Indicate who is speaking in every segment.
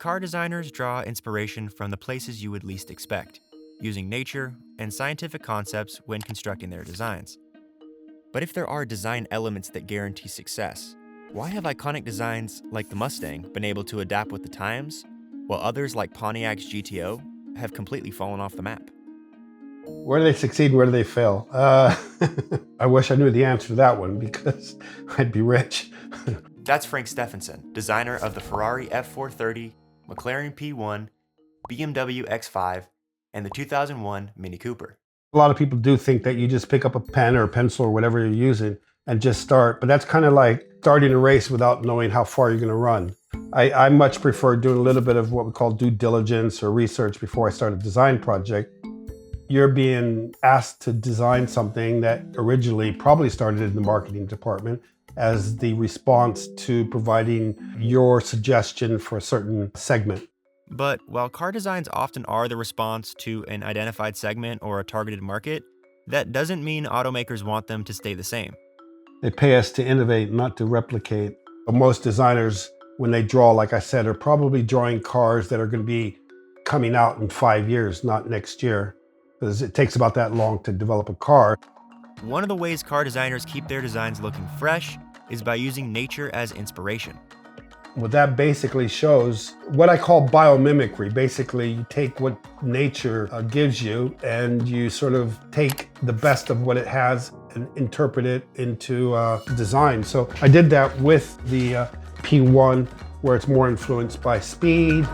Speaker 1: car designers draw inspiration from the places you would least expect, using nature and scientific concepts when constructing their designs. But if there are design elements that guarantee success, why have iconic designs like the Mustang been able to adapt with the times, while others like Pontiac's GTO have completely fallen off the map?
Speaker 2: Where do they succeed and where do they fail? I wish I knew the answer to that one because I'd be rich.
Speaker 1: That's Frank Stephenson, designer of the Ferrari F430, McLaren P1, BMW X5, and the 2001 Mini Cooper.
Speaker 2: A lot of people do think that you just pick up a pen or a pencil or whatever you're using and just start, but that's kind of like starting a race without knowing how far you're going to run. I much prefer doing a little bit of what we call due diligence or research before I start a design project. You're being asked to design something that originally probably started in the marketing department as the response to providing your suggestion for a certain segment.
Speaker 1: But while car designs often are the response to an identified segment or a targeted market, that doesn't mean automakers want them to stay the same.
Speaker 2: They pay us to innovate, not to replicate. Most designers, when they draw, like I said, are probably drawing cars that are going to be coming out in 5 years, not next year, because it takes about that long to develop a car.
Speaker 1: One of the ways car designers keep their designs looking fresh is by using nature as inspiration.
Speaker 2: What that basically shows, what I call biomimicry. Basically, you take what nature gives you and you sort of take the best of what it has and interpret it into design. So I did that with the P1, where it's more influenced by speed.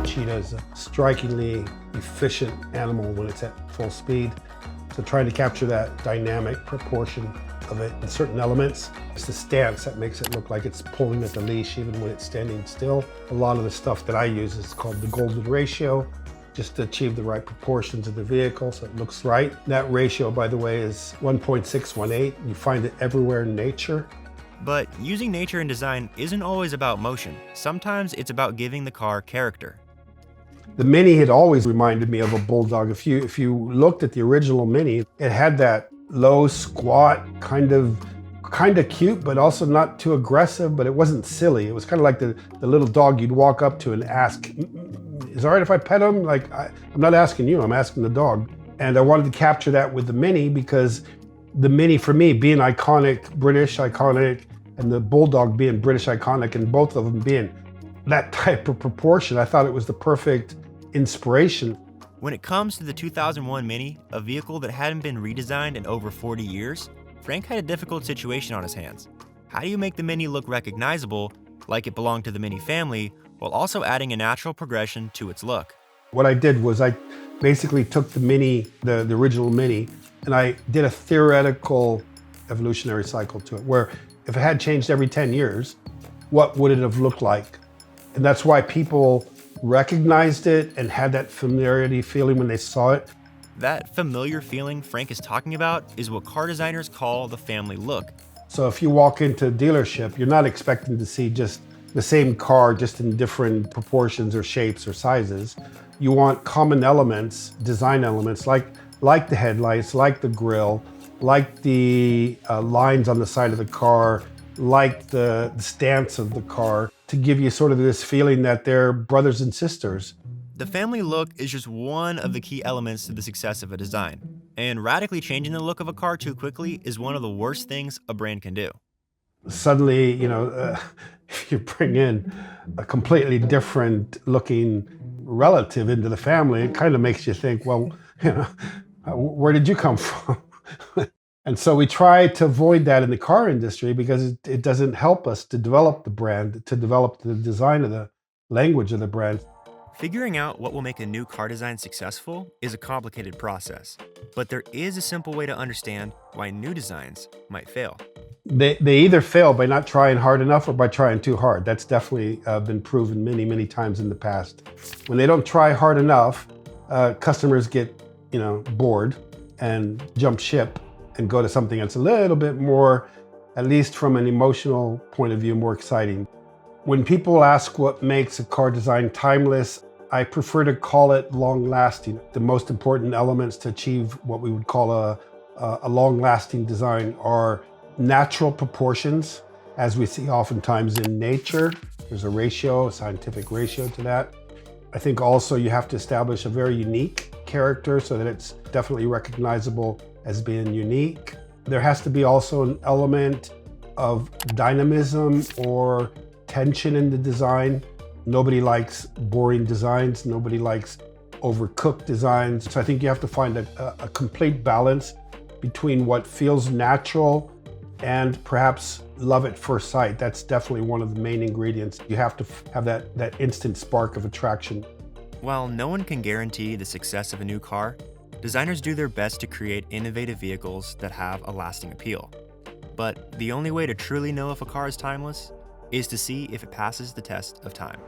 Speaker 2: Cheetah is a strikingly efficient animal when it's at full speed. So trying to capture that dynamic proportion of it in certain elements. It's the stance that makes it look like it's pulling at the leash even when it's standing still. A lot of the stuff that I use is called the golden ratio, just to achieve the right proportions of the vehicle so it looks right. That ratio, by the way, is 1.618. You find it everywhere in nature.
Speaker 1: But using nature in design isn't always about motion. Sometimes it's about giving the car character.
Speaker 2: The Mini had always reminded me of a bulldog. If you looked at the original Mini, it had that low, squat, kind of cute, but also not too aggressive, but it wasn't silly. It was kind of like the little dog you'd walk up to and ask, is it all right if I pet him? Like, I'm not asking you, I'm asking the dog. And I wanted to capture that with the Mini because the Mini, for me, being iconic, British iconic, and the bulldog being British iconic, and both of them being that type of proportion, I thought it was the perfect inspiration.
Speaker 1: When it comes to the 2001 Mini, a vehicle that hadn't been redesigned in over 40 years, Frank had a difficult situation on his hands. How do you make the Mini look recognizable, like it belonged to the Mini family, while also adding a natural progression to its look?
Speaker 2: What I did was I basically took the Mini, the original Mini, and I did a theoretical evolutionary cycle to it, where if it had changed every 10 years, what would it have looked like? And that's why people recognized it and had that familiarity feeling when they saw it.
Speaker 1: That familiar feeling Frank is talking about is what car designers call the family look.
Speaker 2: So if you walk into a dealership, you're not expecting to see just the same car, just in different proportions or shapes or sizes. You want common elements, design elements, like the headlights, like the grille, like the lines on the side of the car, like the stance of the car, to give you sort of this feeling that they're brothers and sisters.
Speaker 1: The family look is just one of the key elements to the success of a design, and radically changing the look of a car too quickly is one of the worst things a brand can do.
Speaker 2: Suddenly, if you bring in a completely different looking relative into the family, it kind of makes you think, well, where did you come from? And so we try to avoid that in the car industry because it doesn't help us to develop the brand, to develop the design of the language of the brand.
Speaker 1: Figuring out what will make a new car design successful is a complicated process, but there is a simple way to understand why new designs might fail.
Speaker 2: They either fail by not trying hard enough or by trying too hard. That's definitely been proven many, many times in the past. When they don't try hard enough, customers get, bored and jump ship and go to something that's a little bit more, at least from an emotional point of view, more exciting. When people ask what makes a car design timeless, I prefer to call it long-lasting. The most important elements to achieve what we would call a long-lasting design are natural proportions, as we see oftentimes in nature. There's a ratio, a scientific ratio to that. I think also you have to establish a very unique character so that it's definitely recognizable as being unique. There has to be also an element of dynamism or tension in the design. Nobody likes boring designs. Nobody likes overcooked designs. So I think you have to find a complete balance between what feels natural and perhaps love at first sight. That's definitely one of the main ingredients. You have to have that instant spark of attraction.
Speaker 1: While no one can guarantee the success of a new car, designers do their best to create innovative vehicles that have a lasting appeal. But the only way to truly know if a car is timeless is to see if it passes the test of time.